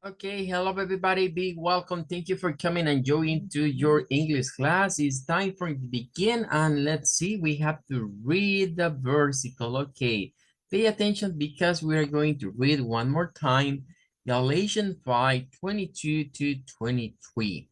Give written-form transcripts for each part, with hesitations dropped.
Okay, hello everybody, big welcome. Thank you for coming and joining to your English class. It's time for to begin and let's see, we have to read the versicle. Okay, pay attention because we are going to read one more time Galatians 5:22 to 23.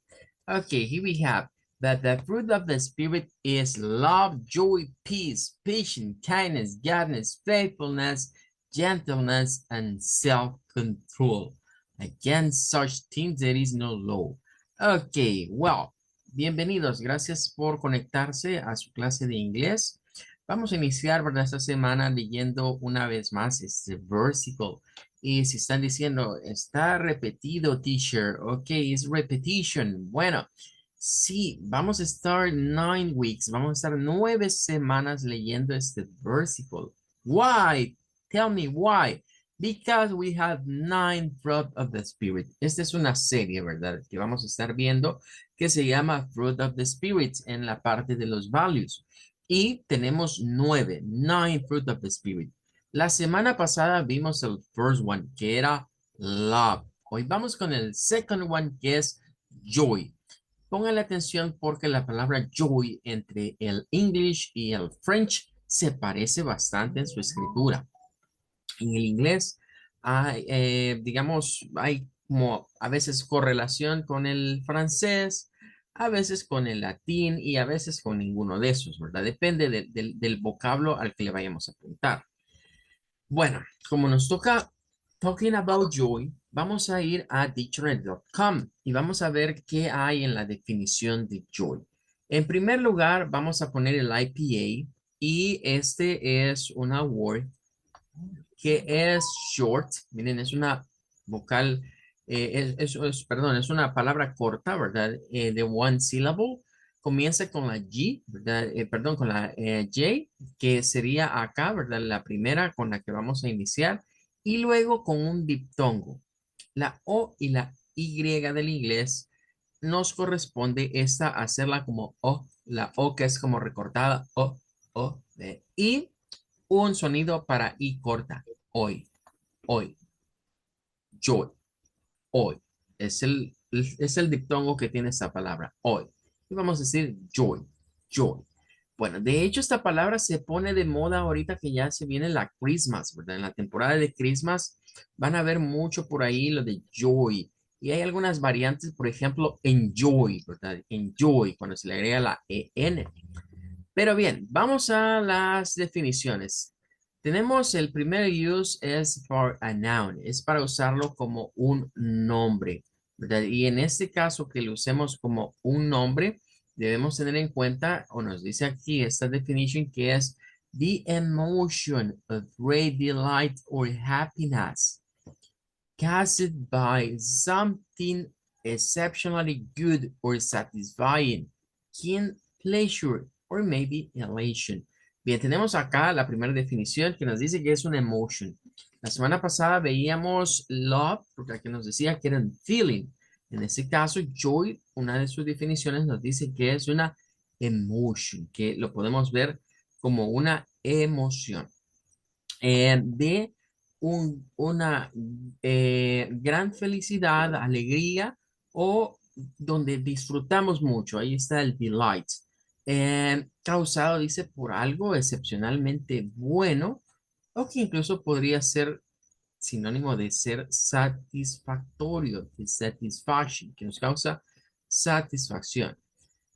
Okay, here we have that the fruit of the Spirit is love, joy, peace, patience, kindness, goodness, faithfulness, gentleness, and self-control. Against such things there is no law. Ok, well, bienvenidos. Gracias por conectarse a su clase de inglés. Vamos a iniciar, ¿verdad? Esta semana leyendo una vez más este versicle. Y si están diciendo, está repetido, teacher. Ok, es repetition. Bueno, sí, vamos a estar 9 weeks. Vamos a estar 9 semanas leyendo este versicle. Why? Tell me why. Because we have 9 fruit of the spirit. Esta es una serie, ¿verdad? Que vamos a estar viendo que se llama Fruit of the Spirits en la parte de los values. Y tenemos 9 fruit of the spirit. La semana pasada vimos el first one, que era love. Hoy vamos con el second one, que es joy. Pónganle atención porque la palabra joy entre el English y el French se parece bastante en su escritura. En el inglés hay, digamos, hay como a veces correlación con el francés, a veces con el latín y a veces con ninguno de esos, ¿verdad? Depende del vocablo al que le vayamos a apuntar. Bueno, como nos toca talking about joy, vamos a ir a dictionary.com y vamos a ver qué hay en la definición de joy. En primer lugar, vamos a poner el IPA y este es una word que es short. Miren, es una vocal, perdón, es una palabra corta, ¿verdad? De one syllable. Comienza con la G, ¿verdad? Perdón, con la J, que sería acá, ¿verdad? La primera con la que vamos a iniciar. Y luego con un diptongo. La O y la Y del inglés nos corresponde esta hacerla como O, la O que es como recortada, y un sonido para I corta, hoy, hoy, joy, hoy. Es el diptongo que tiene esta palabra, hoy. Y vamos a decir joy, joy. Bueno, de hecho esta palabra se pone de moda ahorita que ya se viene la Christmas, ¿verdad? En la temporada de Christmas van a ver mucho por ahí lo de joy. Y hay algunas variantes, por ejemplo, enjoy, ¿verdad? Enjoy, cuando se le agrega la EN. Pero bien, vamos a las definiciones. Tenemos el primer use es for a noun, es para usarlo como un nombre, ¿verdad? Y en este caso que lo usemos como un nombre, debemos tener en cuenta, o nos dice aquí esta definición que es the emotion of great delight or happiness caused by something exceptionally good or satisfying, keen pleasure, or maybe elation. Bien, tenemos acá la primera definición que nos dice que es una emotion. La semana pasada veíamos love, porque aquí nos decía que era un feeling. En este caso, joy, una de sus definiciones nos dice que es una emotion, que lo podemos ver como una emoción. De una gran felicidad, alegría o donde disfrutamos mucho. Ahí está el delight. Causado, dice, por algo excepcionalmente bueno o que incluso podría ser sinónimo de ser satisfactorio, de satisfaction, que nos causa satisfacción.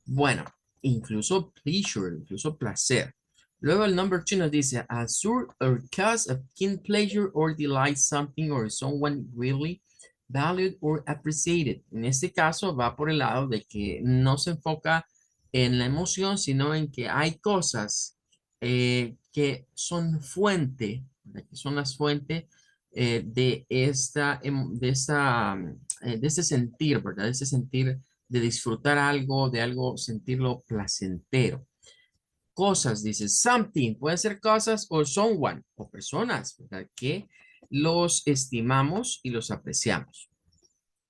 Bueno, incluso pleasure, incluso placer. Luego el number 2 nos dice, assure or cause of keen pleasure or delight something or someone really valued or appreciated. En este caso va por el lado de que no se enfoca en la emoción, sino en que hay cosas que son fuente, ¿verdad? Que son las fuentes de este sentir, ¿verdad? De este sentir de disfrutar algo, de algo, sentirlo placentero. Cosas, dice, something, puede ser cosas o someone, o personas, ¿verdad? Que los estimamos y los apreciamos.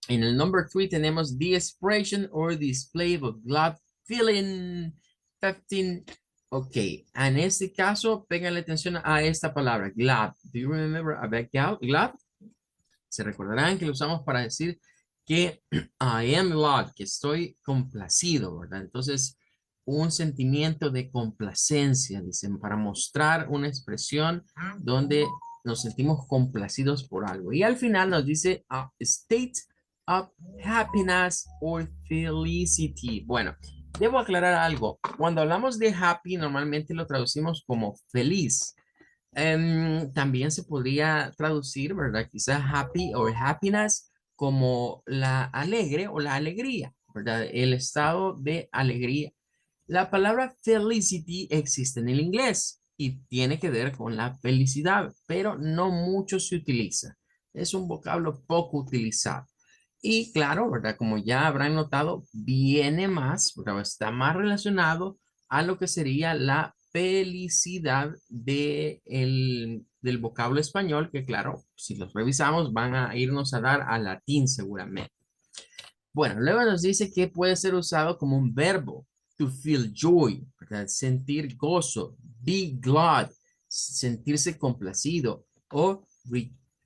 En el number 3 tenemos the expression or display of glad feeling. 15. Ok, en este caso, pónganle atención a esta palabra, glad. Do you remember about glad? Se recordarán que lo usamos para decir que I am glad, que estoy complacido, ¿verdad? Entonces, un sentimiento de complacencia, dicen, para mostrar una expresión donde nos sentimos complacidos por algo. Y al final nos dice a state of happiness or felicity. Bueno, debo aclarar algo. Cuando hablamos de happy, normalmente lo traducimos como feliz. También se podría traducir, ¿verdad? Quizás happy o happiness como la alegre o la alegría, ¿verdad? El estado de alegría. La palabra felicity existe en el inglés y tiene que ver con la felicidad, pero no mucho se utiliza. Es un vocablo poco utilizado. Y claro, ¿verdad? Como ya habrán notado, viene más, ¿verdad? Está más relacionado a lo que sería la felicidad del vocablo español, que claro, si los revisamos van a irnos a dar al latín seguramente. Bueno, luego nos dice que puede ser usado como un verbo, to feel joy, ¿verdad? Sentir gozo, be glad, sentirse complacido, o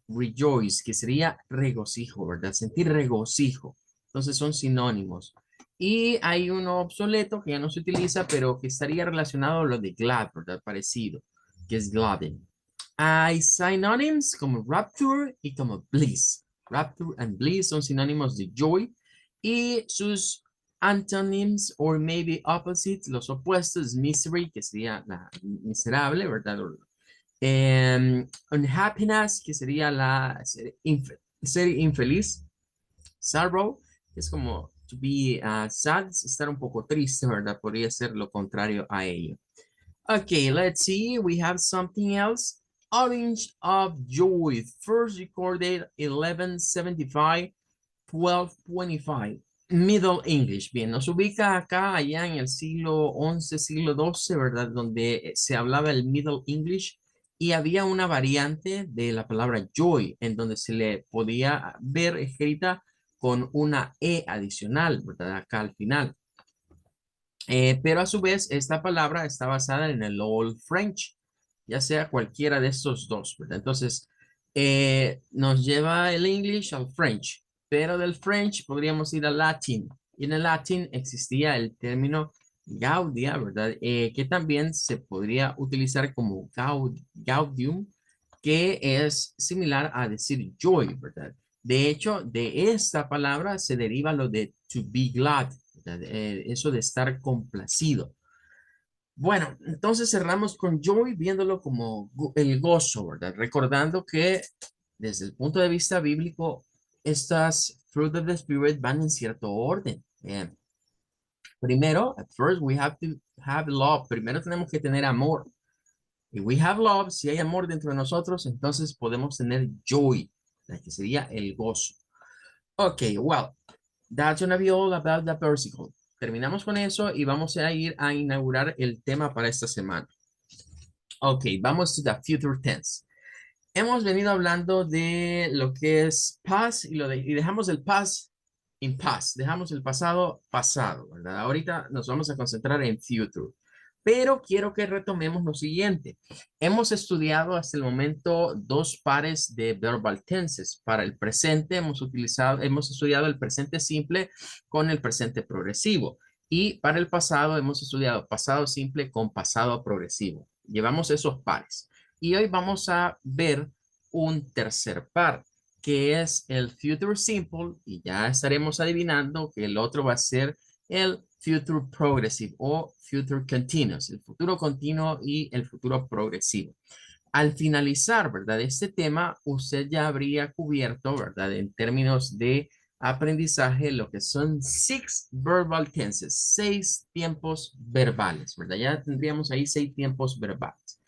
rejoice, que sería regocijo, ¿verdad? Sentir regocijo. Entonces son sinónimos. Y hay uno obsoleto que ya no se utiliza, pero que estaría relacionado a lo de glad, ¿verdad? Parecido, que es gladden. Hay synonyms como rapture y como bliss. Rapture and bliss son sinónimos de joy y sus antonyms or maybe opposites, los opuestos, misery, que sería la miserable, ¿verdad? Unhappiness, que sería ser infeliz. Sorrow, que es como to be sad, estar un poco triste, ¿verdad? Podría ser lo contrario a ello. Okay, let's see. We have something else. Orange of Joy, first recorded 1175, 1225. Middle English. Bien, nos ubica acá, allá en el siglo XI, siglo XII, ¿verdad? Donde se hablaba el Middle English y había una variante de la palabra joy, en donde se le podía ver escrita con una E adicional, ¿verdad? Acá al final. Pero a su vez, esta palabra está basada en el Old French, ya sea cualquiera de estos dos, ¿verdad? Entonces, nos lleva el English al French, pero del French podríamos ir al Latin. Y en el Latin existía el término gaudia, ¿verdad? Que también se podría utilizar como gaudium, que es similar a decir joy, ¿verdad? De hecho, de esta palabra se deriva lo de to be glad, ¿verdad? Eso de estar complacido. Bueno, entonces cerramos con joy viéndolo como el gozo, ¿verdad? Recordando que desde el punto de vista bíblico, estas fruit of the spirit van en cierto orden. Primero, at first we have to have love. Primero tenemos que tener amor. If we have love, si hay amor dentro de nosotros, entonces podemos tener joy, que sería el gozo. Okay, well, that's gonna be all about the versicle. Terminamos con eso y vamos a ir a inaugurar el tema para esta semana. Ok, vamos to the future tense. Hemos venido hablando de lo que es past y dejamos el past in past, dejamos el pasado pasado, ¿verdad? Ahorita nos vamos a concentrar en future. Pero quiero que retomemos lo siguiente. Hemos estudiado hasta el momento dos pares de verbal tenses. Para el presente hemos estudiado el presente simple con el presente progresivo. Y para el pasado hemos estudiado pasado simple con pasado progresivo. Llevamos esos pares. Y hoy vamos a ver un tercer par, que es el future simple. Y ya estaremos adivinando que el otro va a ser el future progressive o future continuous, el futuro continuo y el futuro progresivo. Al finalizar, ¿verdad? Este tema, usted ya habría cubierto, ¿verdad? En términos de aprendizaje, lo que son 6 verbal tenses, 6 tiempos verbales, ¿verdad? Ya tendríamos ahí 6 tiempos verbales.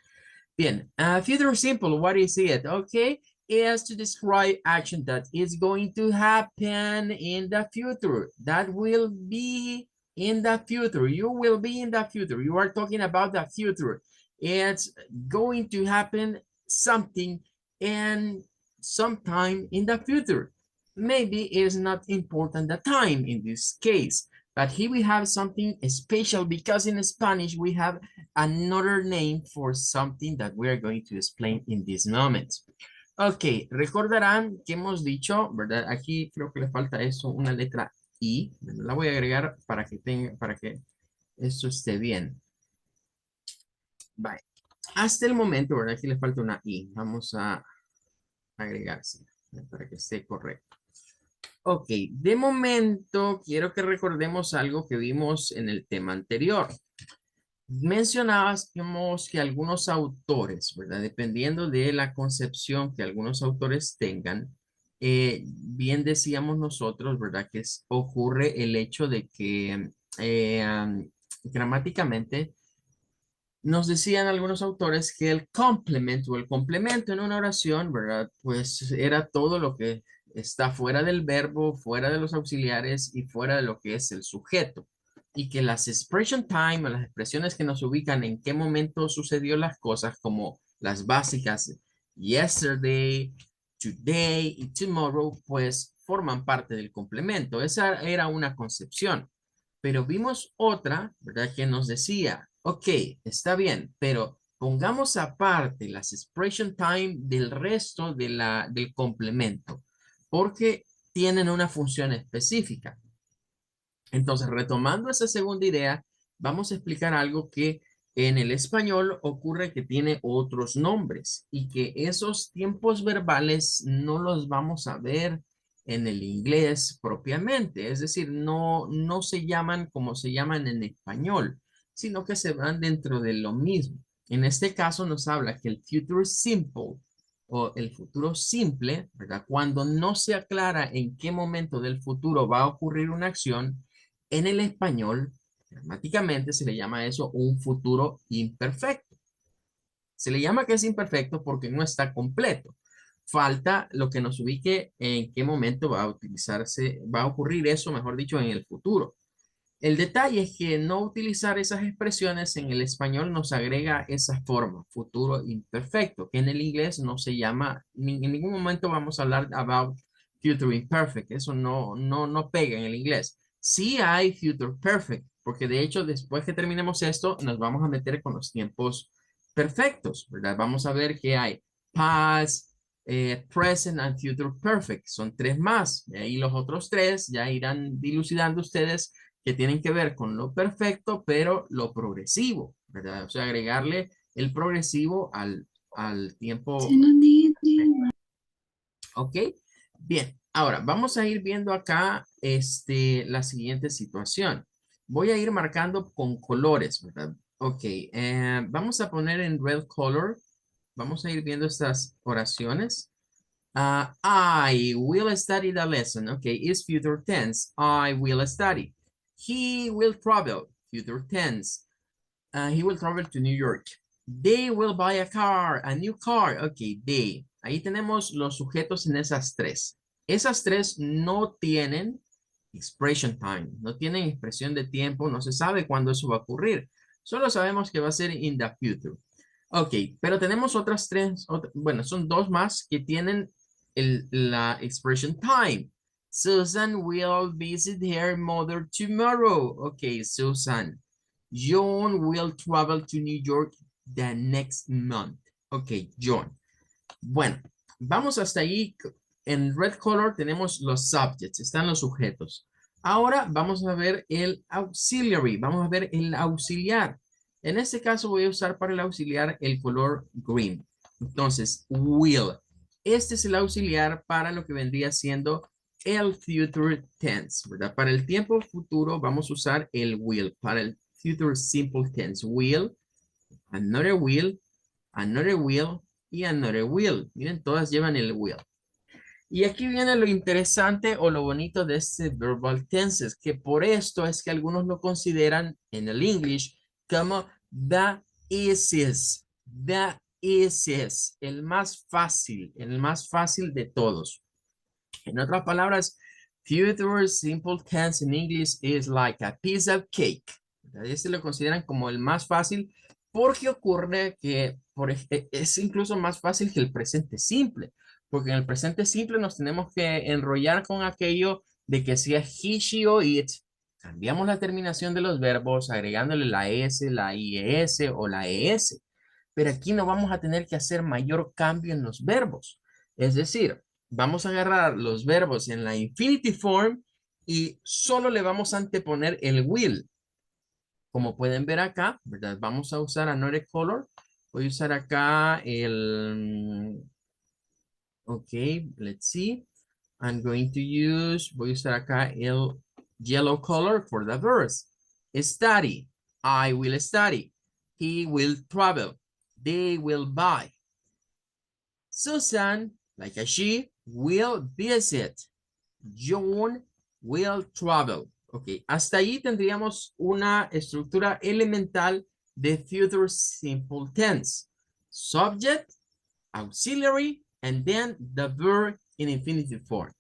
Bien, future simple, what is it? Okay, is to describe action that is going to happen in the future. That will be in the future. You will be in the future. You are talking about the future. It's going to happen something and sometime in the future. Maybe it's not important the time in this case, but here we have something special because in Spanish we have another name for something that we are going to explain in this moment. Ok, recordarán que hemos dicho, ¿verdad? Aquí creo que le falta eso, una letra I. La voy a agregar para que esto esté bien. Vale. Hasta el momento, ¿verdad? Aquí le falta una I. Vamos a agregarse para que esté correcto. Ok, de momento quiero que recordemos algo que vimos en el tema anterior. Mencionabas que algunos autores, ¿verdad? Dependiendo de la concepción que algunos autores tengan, bien decíamos nosotros, ¿verdad? Que ocurre el hecho de que gramáticamente nos decían algunos autores que el complement o el complemento en una oración, ¿verdad? Pues era todo lo que está fuera del verbo, fuera de los auxiliares y fuera de lo que es el sujeto. Y que las expression time o las expresiones que nos ubican en qué momento sucedió las cosas, como las básicas yesterday, today y tomorrow, pues forman parte del complemento. Esa era una concepción. Pero vimos otra, ¿verdad? Que nos decía, ok, está bien, pero pongamos aparte las expression time del resto del complemento, porque tienen una función específica. Entonces, retomando esa segunda idea, vamos a explicar algo que en el español ocurre que tiene otros nombres y que esos tiempos verbales no los vamos a ver en el inglés propiamente. Es decir, no se llaman como se llaman en español, sino que se van dentro de lo mismo. En este caso nos habla que el future simple o el futuro simple, ¿verdad? Cuando no se aclara en qué momento del futuro va a ocurrir una acción, en el español, gramáticamente se le llama eso un futuro imperfecto. Se le llama que es imperfecto porque no está completo. Falta lo que nos ubique en qué momento va a utilizarse, va a ocurrir eso, mejor dicho, en el futuro. El detalle es que no utilizar esas expresiones en el español nos agrega esa forma, futuro imperfecto, que en el inglés no se llama, en ningún momento vamos a hablar about future imperfect, eso no pega en el inglés. Sí hay future perfect, porque de hecho después que terminemos esto nos vamos a meter con los tiempos perfectos, ¿verdad? Vamos a ver que hay past, present and future perfect, son tres más, y ahí los otros tres ya irán dilucidando ustedes que tienen que ver con lo perfecto, pero lo progresivo, ¿verdad? O sea, agregarle el progresivo al tiempo. ¿Ok? Bien, ahora vamos a ir viendo acá la siguiente situación. Voy a ir marcando con colores, ¿verdad? Ok, vamos a poner en red color. Vamos a ir viendo estas oraciones. I will study the lesson. Okay, is future tense. I will study. He will travel. Future tense. He will travel to New York. They will buy a new car. Okay, they. Ahí tenemos los sujetos en esas tres. Esas tres no tienen expression time, no tienen expresión de tiempo, no se sabe cuándo eso va a ocurrir. Solo sabemos que va a ser in the future. Ok, pero tenemos otras tres, bueno, son dos más que tienen la expression time. Susan will visit her mother tomorrow. Ok, Susan. John will travel to New York the next month. Ok, John. Bueno, vamos hasta ahí. En red color tenemos los subjects, están los sujetos. Ahora vamos a ver el auxiliary, vamos a ver el auxiliar. En este caso voy a usar para el auxiliar el color green. Entonces, will. Este es el auxiliar para lo que vendría siendo el future tense, ¿verdad? Para el tiempo futuro vamos a usar el will. Para el future simple tense, will, another will y another will. Miren, todas llevan el will. Y aquí viene lo interesante o lo bonito de este verbal tenses, que por esto es que algunos lo consideran en el English como the easiest, el más fácil de todos. En otras palabras, future simple tense in English is like a piece of cake. Este lo consideran como el más fácil porque ocurre que es incluso más fácil que el presente simple, porque en el presente simple nos tenemos que enrollar con aquello de que sea he, she o it. Cambiamos la terminación de los verbos agregándole la s, la ies o la es. Pero aquí no vamos a tener que hacer mayor cambio en los verbos. Es decir, vamos a agarrar los verbos en la infinitive form y solo le vamos a anteponer el will. Como pueden ver acá, ¿verdad? Vamos a usar another color. Voy a usar acá el... Ok, let's see. I'm going to use, voy a usar acá el yellow color for the verbs. Study, I will study. He will travel. They will buy. Susan, like a she, will visit. John will travel. Ok, hasta ahí tendríamos una estructura elemental de future simple tense. Subject, auxiliary, and then the verb in infinitive form.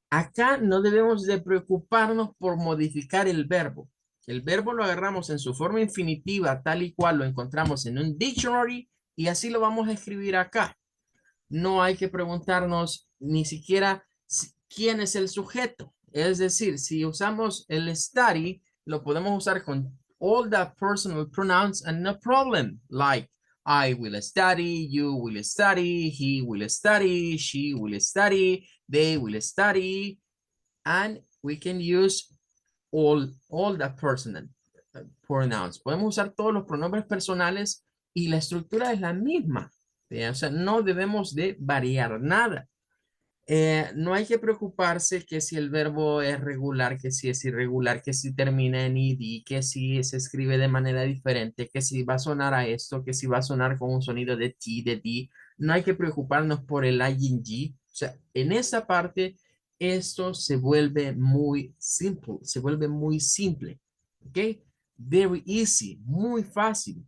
Acá no debemos de preocuparnos por modificar el verbo. El verbo lo agarramos en su forma infinitiva, tal y cual lo encontramos en un dictionary, y así lo vamos a escribir acá. No hay que preguntarnos ni siquiera quién es el sujeto. Es decir, si usamos el study, lo podemos usar con all the personal pronouns and no problem. Like, I will study, you will study, he will study, she will study, they will study, and we can use all the personal pronouns. Podemos usar todos los pronombres personales y la estructura es la misma. O sea, no debemos de variar nada. No hay que preocuparse que si el verbo es regular, que si es irregular, que si termina en ed, que si se escribe de manera diferente, que si va a sonar a esto, que si va a sonar con un sonido de t, de d. No hay que preocuparnos por el ing. O sea, en esa parte, esto se vuelve muy simple, se vuelve muy simple. ¿Ok? Very easy, muy fácil,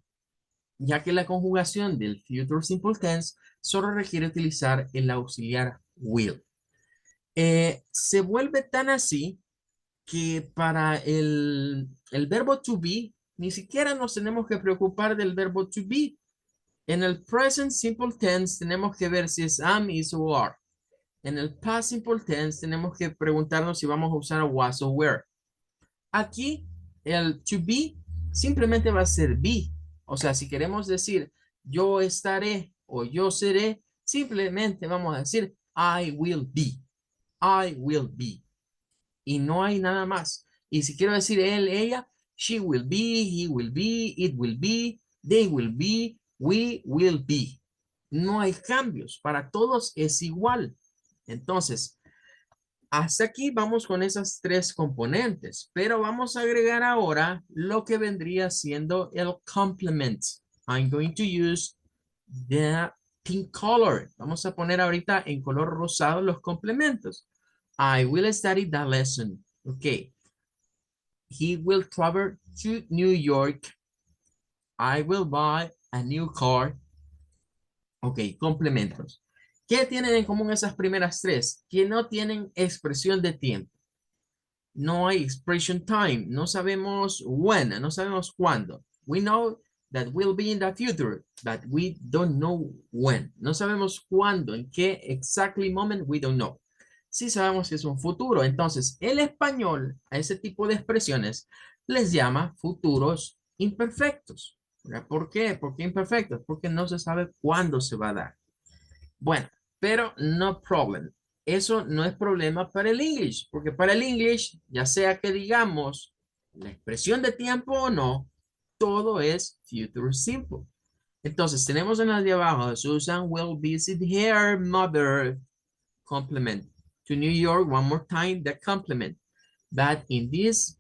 ya que la conjugación del future simple tense solo requiere utilizar el auxiliar will. Se vuelve tan así que para el verbo to be, ni siquiera nos tenemos que preocupar del verbo to be. En el present simple tense tenemos que ver si es am, is o are. En el past simple tense tenemos que preguntarnos si vamos a usar was o were. Aquí el to be simplemente va a ser be. O sea, si queremos decir yo estaré o yo seré, simplemente vamos a decir I will be. I will be. Y no hay nada más. Y si quiero decir él, ella, she will be, he will be, it will be, they will be, we will be. No hay cambios. Para todos es igual. Entonces, hasta aquí vamos con esas tres componentes, pero vamos a agregar ahora lo que vendría siendo el complement. I'm going to use the pink color. Vamos a poner ahorita en color rosado los complementos. I will study the lesson. Okay. He will travel to New York. I will buy a new car. Ok, complementos. ¿Qué tienen en común esas primeras tres? Que no tienen expresión de tiempo. No hay expression time. No sabemos when, no sabemos cuándo. We know that will be in the future, but we don't know when. No sabemos cuándo, en qué exactly moment, we don't know. Sí sabemos que es un futuro. Entonces, el español a ese tipo de expresiones les llama futuros imperfectos. ¿Por qué? ¿Por qué imperfectos? Porque no se sabe cuándo se va a dar. Bueno, pero no problem. Eso no es problema para el English, porque para el English, ya sea que digamos la expresión de tiempo o no, todo es future simple. Entonces, tenemos en la de abajo, Susan will visit her mother, complement. To New York one more time, the complement. But in this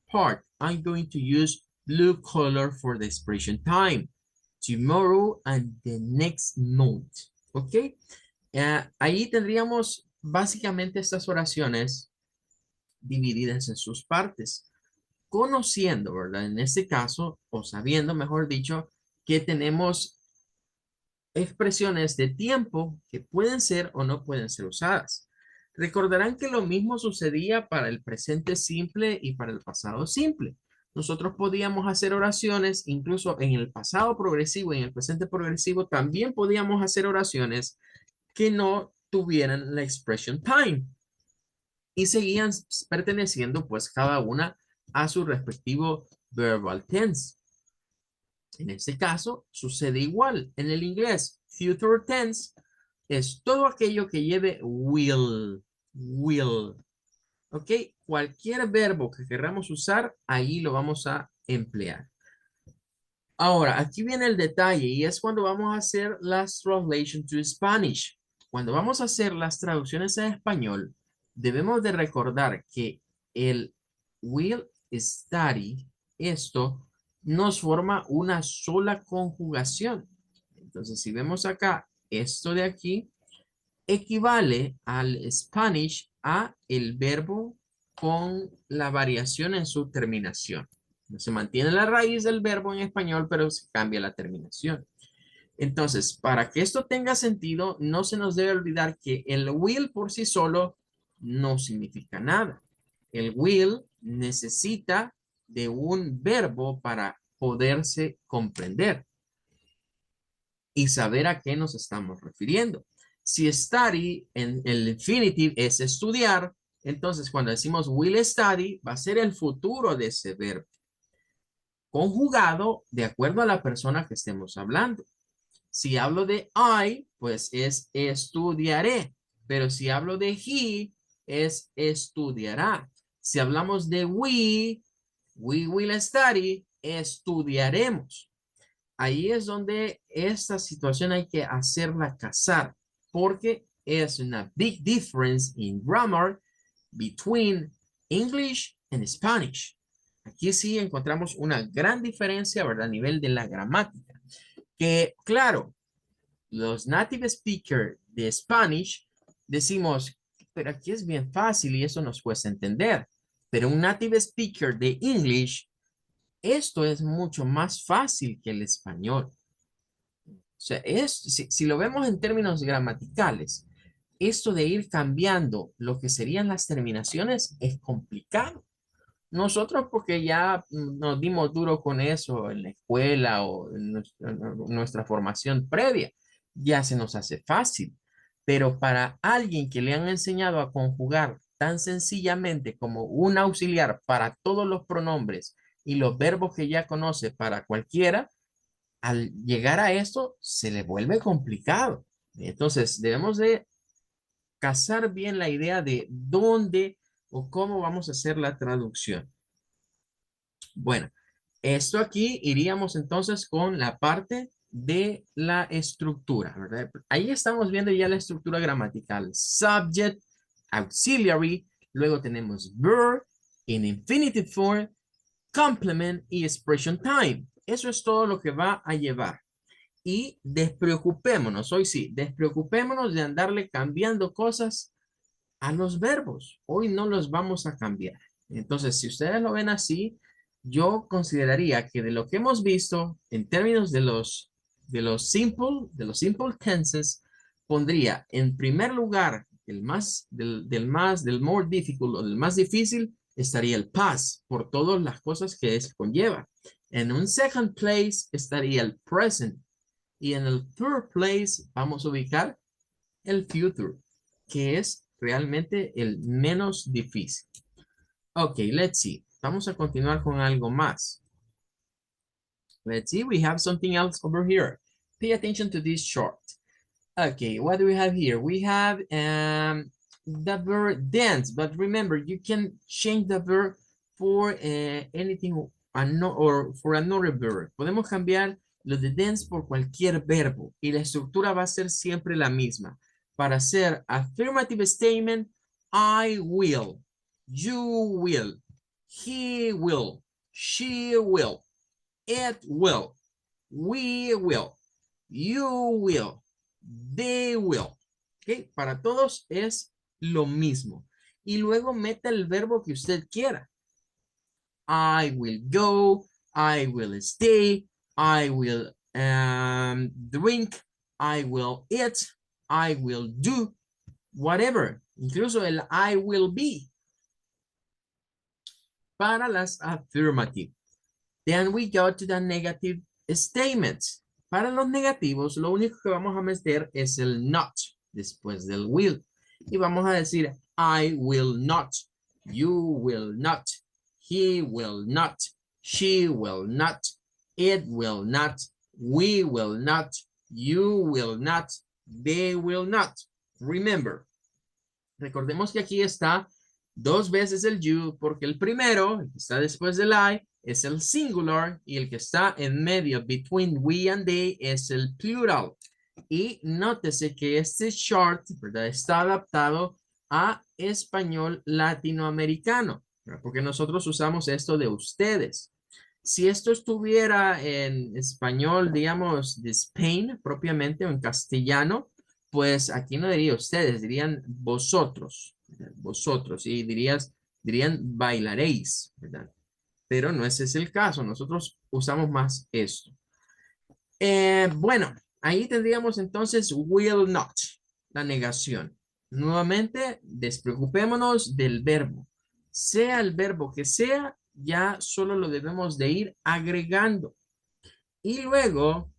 part, I'm going to use blue color for the expression time. Tomorrow and the next month. ¿Ok? Ahí tendríamos básicamente estas oraciones divididas en sus partes. Conociendo, ¿verdad? En este caso, o sabiendo, mejor dicho, que tenemos expresiones de tiempo que pueden ser o no pueden ser usadas. Recordarán que lo mismo sucedía para el presente simple y para el pasado simple. Nosotros podíamos hacer oraciones, incluso en el pasado progresivo y en el presente progresivo, también podíamos hacer oraciones que no tuvieran la expression time y seguían perteneciendo pues cada una a su respectivo verbal tense. En este caso sucede igual. En el inglés, future tense es todo aquello que lleve will. Will. ¿Ok? Cualquier verbo que queramos usar, ahí lo vamos a emplear. Ahora, aquí viene el detalle y es cuando vamos a hacer las translation to Spanish. Cuando vamos a hacer las traducciones a español, debemos de recordar que el will study, esto nos forma una sola conjugación. Entonces, si vemos acá, esto de aquí equivale al Spanish a el verbo con la variación en su terminación. No se mantiene la raíz del verbo en español, pero se cambia la terminación. Entonces, para que esto tenga sentido, no se nos debe olvidar que el will por sí solo no significa nada. El will necesita de un verbo para poderse comprender y saber a qué nos estamos refiriendo. Si study en el infinitive es estudiar, entonces cuando decimos will study, va a ser el futuro de ese verbo, conjugado de acuerdo a la persona que estemos hablando. Si hablo de I, pues es estudiaré, pero si hablo de he, es estudiará. Si hablamos de we will study, estudiaremos. Ahí es donde esta situación hay que hacerla casar, porque es una big difference in grammar between English and Spanish. Aquí sí encontramos una gran diferencia, ¿verdad? A nivel de la gramática. Que, claro, los native speakers de Spanish decimos, pero aquí es bien fácil y eso nos cuesta entender. Pero un native speaker de English, esto es mucho más fácil que el español. O sea, si lo vemos en términos gramaticales, esto de ir cambiando lo que serían las terminaciones es complicado. Nosotros porque ya nos dimos duro con eso en la escuela o en nuestra formación previa, ya se nos hace fácil. Pero para alguien que le han enseñado a conjugar tan sencillamente como un auxiliar para todos los pronombres y los verbos que ya conoce para cualquiera, al llegar a esto se le vuelve complicado. Entonces debemos de cazar bien la idea de dónde o cómo vamos a hacer la traducción. Bueno, esto aquí iríamos entonces con la parte de la estructura, ¿verdad? Ahí estamos viendo ya la estructura gramatical. Subject, auxiliary, luego tenemos verb, in infinitive form, complement y expression time. Eso es todo lo que va a llevar. Y despreocupémonos, hoy sí, despreocupémonos de andarle cambiando cosas a los verbos. Hoy no los vamos a cambiar. Entonces, si ustedes lo ven así, yo consideraría que de lo que hemos visto en términos de los simple tenses, pondría en primer lugar del more difficult o del más difícil, estaría el past por todas las cosas que es conlleva. En un second place estaría el present y en el third place vamos a ubicar el future, que es realmente el menos difícil. Ok, let's see. Vamos a continuar con algo más. Let's see, we have something else over here. Pay attention to this chart. Okay, what do we have here? We have the verb dance, but remember, you can change the verb for anything or for another verb. Podemos cambiar lo de dance por cualquier verbo y la estructura va a ser siempre la misma. Para hacer affirmative statement, I will, you will, he will, she will, it will, we will, you will, they will. ¿Ok? Para todos es lo mismo. Y luego meta el verbo que usted quiera. I will go, I will stay, I will drink, I will eat, I will do, whatever. Incluso el I will be. Para las affirmative. Then we go to the negative statements. Para los negativos, lo único que vamos a meter es el not después del will. Y vamos a decir, I will not, you will not, he will not, she will not, it will not, we will not, you will not, They will not. Remember. Recordemos que aquí está dos veces el you porque el primero, el que está después del I, es el singular y el que está en medio, between we and they, es el plural. Y nótese que este short, ¿verdad? Está adaptado a español latinoamericano, ¿verdad? Porque nosotros usamos esto de ustedes. Si esto estuviera en español, digamos, de Spain propiamente o en castellano, pues aquí no diría ustedes, dirían vosotros, ¿verdad? Vosotros, y dirían bailaréis, ¿verdad? Pero no ese es el caso, nosotros usamos más esto. Bueno, ahí tendríamos entonces will not, la negación. Nuevamente, despreocupémonos del verbo. Sea el verbo que sea, ya solo lo debemos de ir agregando. Y luego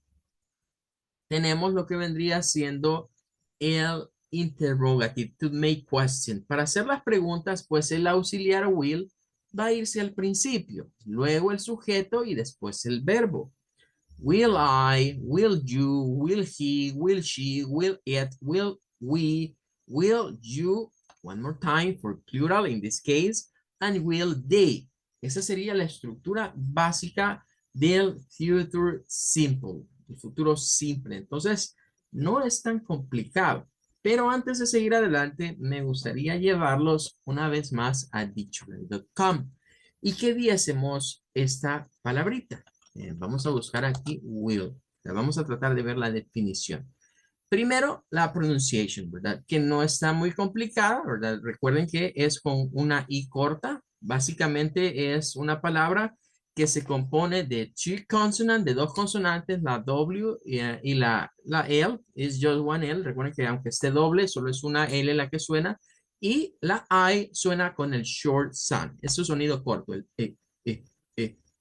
tenemos lo que vendría siendo el interrogative, to make question. Para hacer las preguntas, pues el auxiliar will va a irse al principio, luego el sujeto y después el verbo. Will I, will you, will he, will she, will it, will we, will you, one more time for plural in this case, and will they. Esa sería la estructura básica del future simple, el futuro simple. Entonces, no es tan complicado. Pero antes de seguir adelante, me gustaría llevarlos una vez más a dictionary.com y que viésemos esta palabrita. Vamos a buscar aquí will. Vamos a tratar de ver la definición. Primero, la pronunciation, ¿verdad? Que no está muy complicada, ¿verdad? Recuerden que es con una I corta. Básicamente es una palabra que se compone de two consonants, de dos consonantes, la W y la L, is just one L. Recuerden que aunque esté doble, solo es una L la que suena. Y la I suena con el short sound. Es su sonido corto,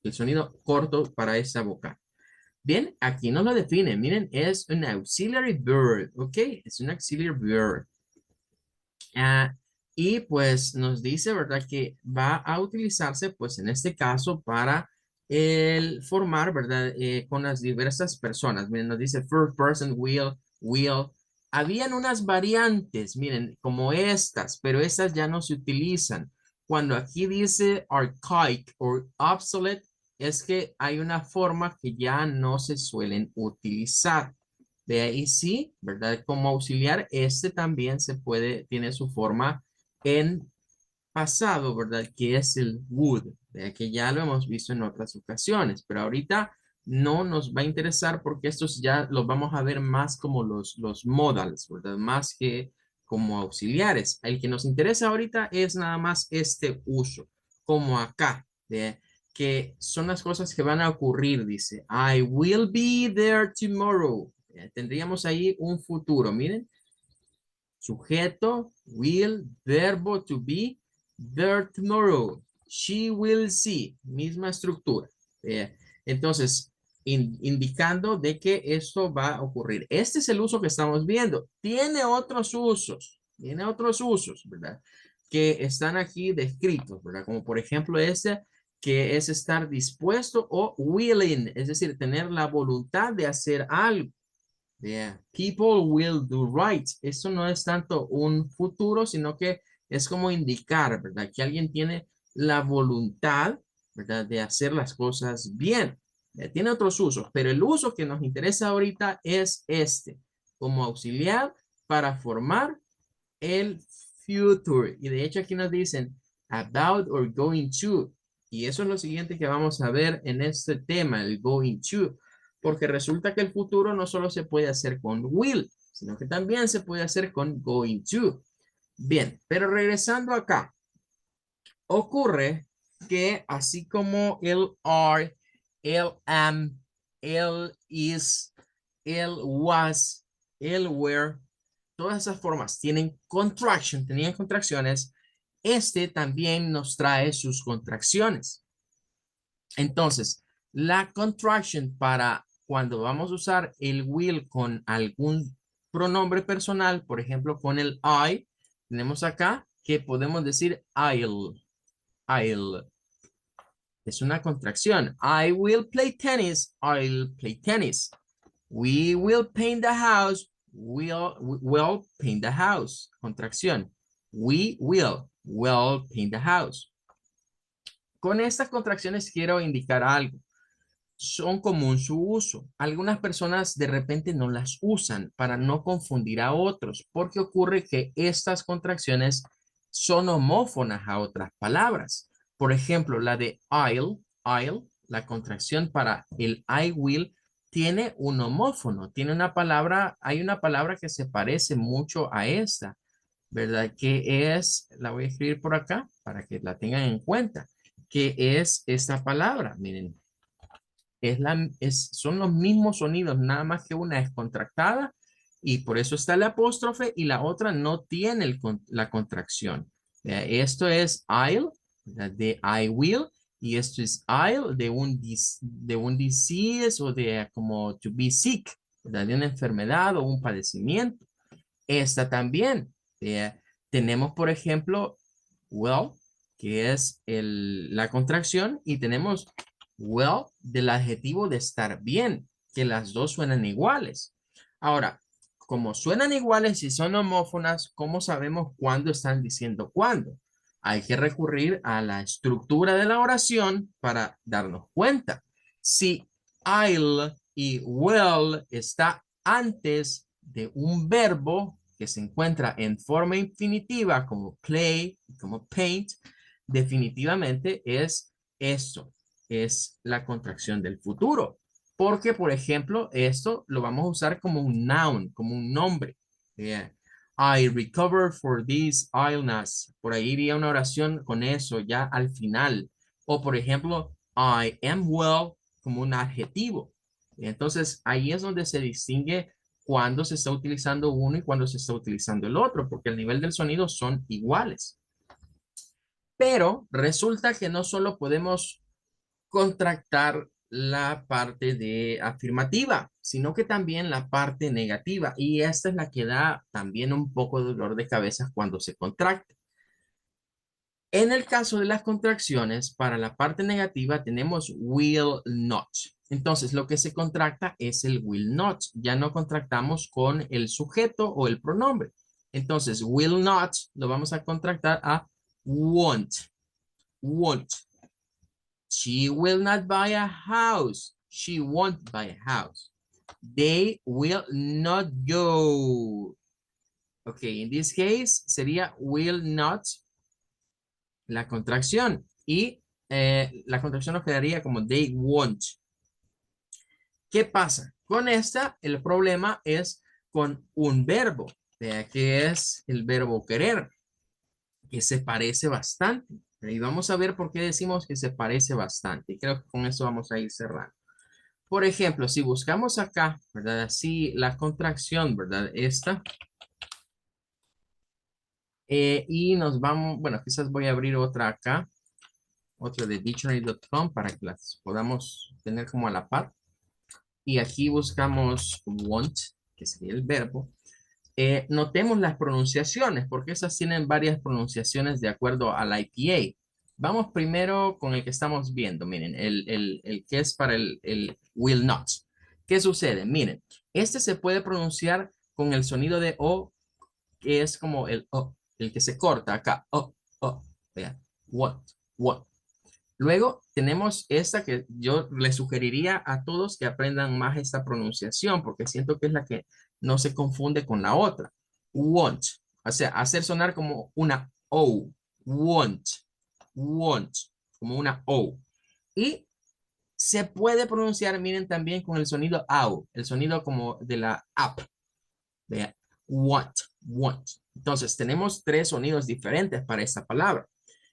el sonido corto para esa vocal. Bien, aquí nos lo define. Miren, es un auxiliary verb, ¿ok? Es un auxiliary verb. Y pues nos dice, ¿verdad? Que va a utilizarse, pues en este caso, para el formar, ¿verdad? Con las diversas personas. Miren, nos dice first person, will. Habían unas variantes, miren, como estas, pero estas ya no se utilizan. Cuando aquí dice archaic o obsolete, es que hay una forma que ya no se suelen utilizar. De ahí sí, ¿verdad? Como auxiliar, este también se puede, tiene su forma en pasado, ¿verdad? Que es el would, ¿verdad? Que ya lo hemos visto en otras ocasiones, pero ahorita no nos va a interesar porque estos ya los vamos a ver más como los modals, ¿verdad? Más que como auxiliares. El que nos interesa ahorita es nada más este uso, como acá, ¿verdad? Que son las cosas que van a ocurrir, dice, I will be there tomorrow. Tendríamos ahí un futuro, miren, sujeto, will, verbo to be, there tomorrow, she will see, misma estructura. Entonces, indicando de que esto va a ocurrir. Este es el uso que estamos viendo. Tiene otros usos, ¿verdad? Que están aquí descritos, ¿verdad? Como por ejemplo este, que es estar dispuesto o willing, es decir, tener la voluntad de hacer algo. Yeah. People will do right. Eso no es tanto un futuro, sino que es como indicar, ¿verdad? Que alguien tiene la voluntad, ¿verdad? De hacer las cosas bien. Tiene otros usos, pero el uso que nos interesa ahorita es este, como auxiliar para formar el future. Y de hecho aquí nos dicen about or going to. Y eso es lo siguiente que vamos a ver en este tema, el going to. Porque resulta que el futuro no solo se puede hacer con will, sino que también se puede hacer con going to. Bien, pero regresando acá, ocurre que así como el are, el am, el is, el was, el were, todas esas formas tienen contraction, tenían contracciones, este también nos trae sus contracciones. Entonces, la contraction para cuando vamos a usar el will con algún pronombre personal, por ejemplo, con el I, tenemos acá que podemos decir I'll. Es una contracción. I will play tennis. I'll play tennis. We will paint the house. will paint the house. Contracción. We will paint the house. Con estas contracciones quiero indicar algo. Son común su uso. Algunas personas de repente no las usan para no confundir a otros, porque ocurre que estas contracciones son homófonas a otras palabras. Por ejemplo, la de I'll, la contracción para el I will, tiene un homófono, tiene una palabra, hay una palabra que se parece mucho a esta, ¿verdad? Que es, la voy a escribir por acá para que la tengan en cuenta, que es esta palabra, miren, son los mismos sonidos, nada más que una es contractada y por eso está el apóstrofe y la otra no tiene la contracción. Esto es I'll, de I will, y esto es I'll de un disease o de como to be sick, ¿verdad? De una enfermedad o un padecimiento. Esta también. Tenemos, por ejemplo, well, que es la contracción, y tenemos well del adjetivo de estar bien, que las dos suenan iguales. Ahora, como suenan iguales y son homófonas, ¿cómo sabemos cuándo están diciendo cuándo? Hay que recurrir a la estructura de la oración para darnos cuenta. Si I'll y will está antes de un verbo que se encuentra en forma infinitiva como play, como paint, definitivamente es esto, es la contracción del futuro. Porque, por ejemplo, esto lo vamos a usar como un noun, como un nombre. Yeah. I recover for this illness. Por ahí iría una oración con eso ya al final. O, por ejemplo, I am well como un adjetivo. Entonces, ahí es donde se distingue cuando se está utilizando uno y cuando se está utilizando el otro, porque el nivel del sonido son iguales. Pero resulta que no solo podemos contractar la parte de afirmativa, sino que también la parte negativa. Y esta es la que da también un poco de dolor de cabeza cuando se contracta. En el caso de las contracciones, para la parte negativa tenemos will not. Entonces, lo que se contracta es el will not. Ya no contractamos con el sujeto o el pronombre. Entonces, will not lo vamos a contractar a won't. Won't. She will not buy a house. She won't buy a house. They will not go. Okay, in this case sería will not la contracción y la contracción nos quedaría como they won't. ¿Qué pasa? Con esta el problema es con un verbo, que es el verbo querer, que se parece bastante. Y vamos a ver por qué decimos que se parece bastante. Y creo que con eso vamos a ir cerrando. Por ejemplo, si buscamos acá, ¿verdad? Así la contracción, ¿verdad? Esta. Y nos vamos, bueno, quizás voy a abrir otra acá. Otra de dictionary.com para que las podamos tener como a la par. Y aquí buscamos want, que sería el verbo. Notemos las pronunciaciones, porque esas tienen varias pronunciaciones de acuerdo al IPA. Vamos primero con el que estamos viendo. Miren, el que es para el will not. ¿Qué sucede? Miren, este se puede pronunciar con el sonido de O, que es como el O, el que se corta acá. O, vean, want. Luego tenemos esta que yo les sugeriría a todos que aprendan más esta pronunciación, porque siento que es la que no se confunde con la otra. Want, o sea, hacer sonar como una O. Want, como una O. Y se puede pronunciar, miren, también con el sonido AU, el sonido como de la app. De want. Entonces, tenemos tres sonidos diferentes para esta palabra.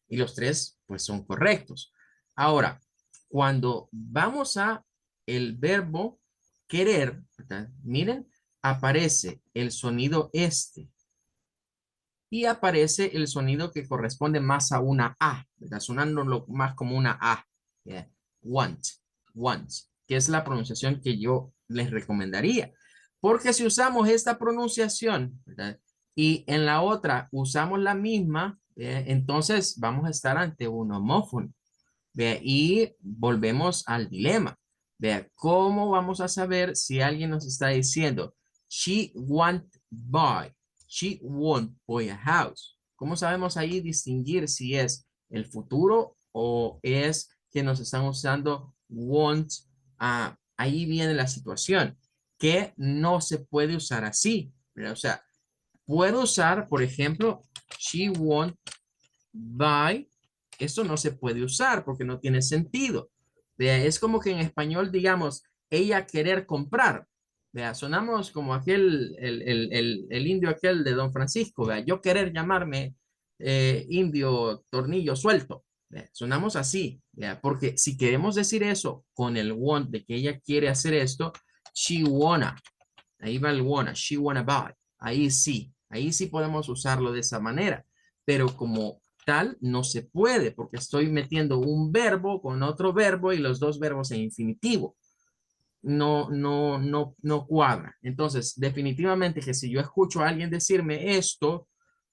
Y los tres, pues, son correctos. Ahora, cuando vamos a el verbo querer, ¿verdad? Miren, aparece el sonido este. Y aparece el sonido que corresponde más a una A, ¿verdad? Sonando más como una A. Yeah. Want, que es la pronunciación que yo les recomendaría. Porque si usamos esta pronunciación, ¿verdad? Y en la otra usamos la misma, entonces vamos a estar ante un homófono. ¿Ve? Y volvemos al dilema. Vea, ¿cómo vamos a saber si alguien nos está diciendo She won't buy. She won't buy a house. ¿Cómo sabemos ahí distinguir si es el futuro o es que nos están usando won't? Ahí viene la situación, que no se puede usar así. ¿Verdad? O sea, puedo usar, por ejemplo, she won't buy. Eso no se puede usar porque no tiene sentido. ¿Vea? Es como que en español digamos, ella querer comprar. ¿Vea? Sonamos como aquel, el indio aquel de Don Francisco. ¿Vea? Yo querer llamarme indio tornillo suelto. ¿Vea? Sonamos así. ¿Vea? Porque si queremos decir eso con el want de que ella quiere hacer esto, she wanna. Ahí va el wanna, she wanna buy. Ahí sí podemos usarlo de esa manera. Pero como tal, no se puede porque estoy metiendo un verbo con otro verbo y los dos verbos en infinitivo. No cuadra. Entonces, definitivamente que si yo escucho a alguien decirme esto,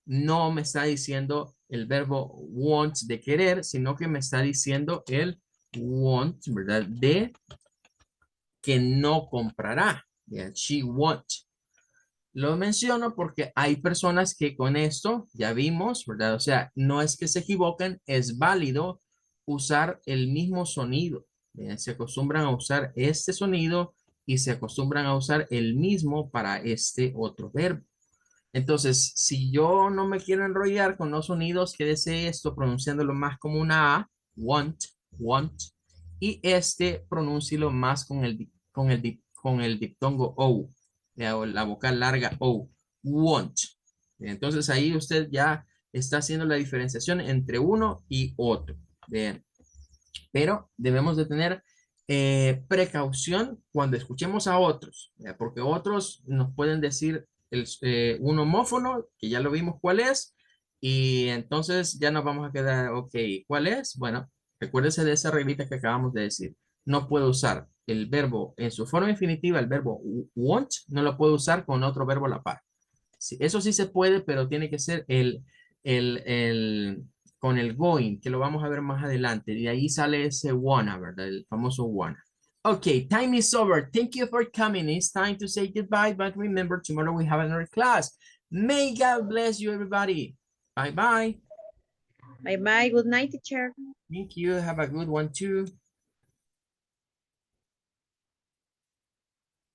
no me está diciendo el verbo want de querer, sino que me está diciendo el want, ¿verdad? De que no comprará. Yeah, she won't. Lo menciono porque hay personas que con esto, ya vimos, ¿verdad? O sea, no es que se equivoquen, es válido usar el mismo sonido. Se acostumbran a usar este sonido y se acostumbran a usar el mismo para este otro verbo. Entonces, si yo no me quiero enrollar con los sonidos, quédese esto pronunciándolo más como una A, want, want, y este pronúncialo más con el diptongo O, o la vocal larga O, want. Entonces ahí usted ya está haciendo la diferenciación entre uno y otro. Bien. Pero debemos de tener precaución cuando escuchemos a otros, ¿ya? Porque otros nos pueden decir un homófono, que ya lo vimos cuál es, y entonces ya nos vamos a quedar, ok, ¿cuál es? Bueno, recuérdese de esa reglita que acabamos de decir. No puedo usar el verbo en su forma infinitiva, el verbo want, no lo puedo usar con otro verbo a la par. Sí, eso sí se puede, pero tiene que ser el, con el going, que lo vamos a ver más adelante. De ahí sale ese wanna, ¿verdad? El famoso wanna. Okay, time is over. Thank you for coming. It's time to say goodbye, but remember, tomorrow we have another class. May God bless you, everybody. Bye-bye. Bye bye. Good night, teacher. Thank you. Have a good one, too.